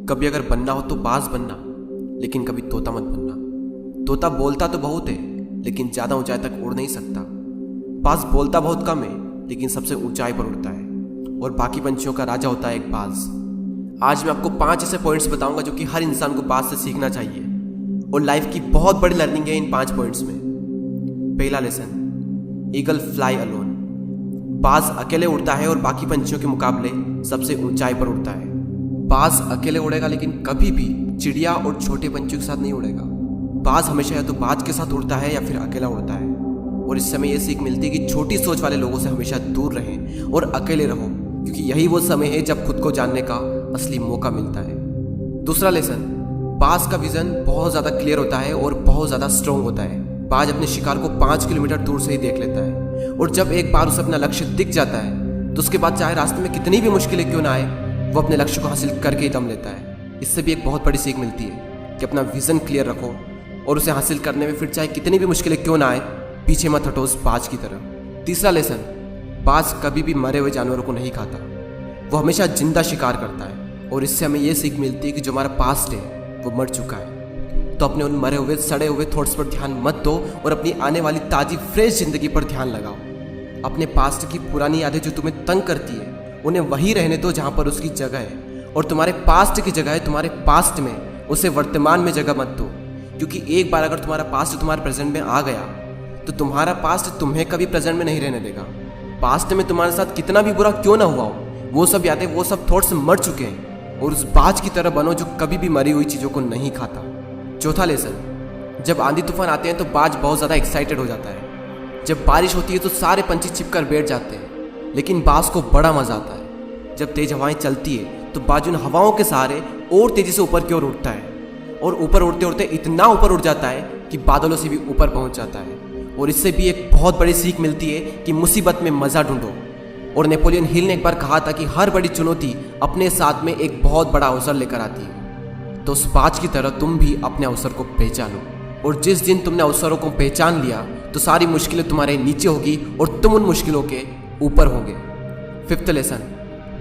कभी अगर बनना हो तो बाज बनना, लेकिन कभी तोता मत बनना। तोता बोलता तो बहुत है, लेकिन ज्यादा ऊंचाई तक उड़ नहीं सकता। बाज बोलता बहुत कम है, लेकिन सबसे ऊंचाई पर उड़ता है, और बाकी पंछियों का राजा होता है एक बाज। आज मैं आपको 5 ऐसे पॉइंट्स बताऊंगा जो कि हर इंसान को बाज से सीखना चाहिए, और लाइफ की बहुत बड़ी लर्निंग है इन 5 पॉइंट्स में। पहला लेसन, ईगल फ्लाई अलोन। बाज अकेले उड़ता है और बाकी पंछियों के मुकाबले सबसे ऊंचाई पर उड़ता है। बाज अकेले उड़ेगा, लेकिन कभी भी चिड़िया और छोटे पंछियों के साथ नहीं उड़ेगा। बाज हमेशा या तो बाज के साथ उड़ता है या फिर अकेला उड़ता है। और इस समय यह सीख मिलती है कि छोटी सोच वाले लोगों से हमेशा दूर रहें और अकेले रहो, क्योंकि यही वो समय है जब खुद को जानने का असली मौका मिलता है। दूसरा लेसन, बाज का विजन बहुत ज्यादा क्लियर होता है और बहुत ज्यादा स्ट्रॉन्ग होता है। बाज अपने शिकार को 5 किलोमीटर दूर से ही देख लेता है, और जब एक बार उसे अपना लक्ष्य दिख जाता है तो उसके बाद चाहे रास्ते में कितनी भी मुश्किलें क्यों ना आए, वो अपने लक्ष्य को हासिल करके ही दम लेता है। इससे भी एक बहुत बड़ी सीख मिलती है कि अपना विजन क्लियर रखो और उसे हासिल करने में फिर चाहे कितनी भी मुश्किलें क्यों ना आए, पीछे मत हटो उस बाज की तरह। तीसरा लेसन, बाज कभी भी मरे हुए जानवरों को नहीं खाता, वो हमेशा जिंदा शिकार करता है। और इससे हमें यह सीख मिलती है कि जो हमारा पास्ट है वो मर चुका है, तो अपने उन मरे हुए सड़े हुए थॉट्स पर ध्यान मत दो और अपनी आने वाली ताजी फ्रेश जिंदगी पर ध्यान लगाओ। अपने पास्ट की पुरानी यादें जो तुम्हें तंग करती है उन्हें वहीं रहने दो जहां पर उसकी जगह है, और तुम्हारे पास्ट की जगह है तुम्हारे पास्ट में, उसे वर्तमान में जगह मत दो। क्योंकि एक बार अगर तुम्हारा पास्ट तुम्हारे प्रेजेंट में आ गया तो तुम्हारा पास्ट तुम्हें कभी प्रेजेंट में नहीं रहने देगा। पास्ट में तुम्हारे साथ कितना भी बुरा क्यों ना हुआ हो, वो सब यादें, वो सब थॉट्स मर चुके हैं, और उस बाज की तरह बनो जो कभी भी मरी हुई चीजों को नहीं खाता। चौथा लेसन, जब आंधी तूफान आते हैं तो बाज बहुत ज़्यादा एक्साइटेड हो जाता है। जब बारिश होती है तो सारे पंछी छिपकर बैठ जाते हैं, लेकिन बाज को बड़ा मजा आता है। जब तेज हवाएं चलती है तो बाज उन हवाओं के सहारे और तेजी से ऊपर की ओर उठता है, और ऊपर उड़ते उड़ते इतना ऊपर उड़ जाता है कि बादलों से भी ऊपर पहुंच जाता है। और इससे भी एक बहुत बड़ी सीख मिलती है कि मुसीबत में मजा ढूंढो। और नेपोलियन हिल ने एक बार कहा था कि हर बड़ी चुनौती अपने साथ में एक बहुत बड़ा अवसर लेकर आती है। तो उस बाज की तरह तुम भी अपने अवसर को पहचानो, और जिस दिन तुमने अवसरों को पहचान लिया तो सारी मुश्किलें तुम्हारे नीचे होगी और तुम उन मुश्किलों के ऊपर होगे। फिफ्थ लेसन,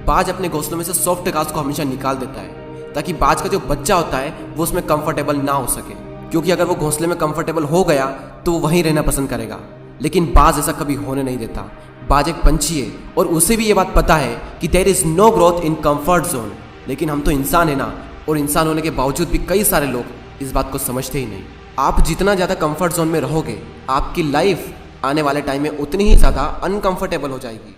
बाज अपने घोंसलों में से सॉफ्ट घास को हमेशा निकाल देता है, ताकि बाज का जो बच्चा होता है वो उसमें कंफर्टेबल ना हो सके। क्योंकि अगर वो घोंसले में कंफर्टेबल हो गया तो वो वहीं रहना पसंद करेगा, लेकिन बाज ऐसा कभी होने नहीं देता। बाज एक पंछी है और उसे भी ये बात पता है कि there is no growth in comfort zone. लेकिन हम तो इंसान है ना, और इंसान होने के बावजूद भी कई सारे लोग इस बात को समझते ही नहीं। आप जितना ज़्यादा कंफर्ट जोन में रहोगे, आपकी लाइफ आने वाले टाइम में उतनी ही ज़्यादा अनकंफर्टेबल हो जाएगी।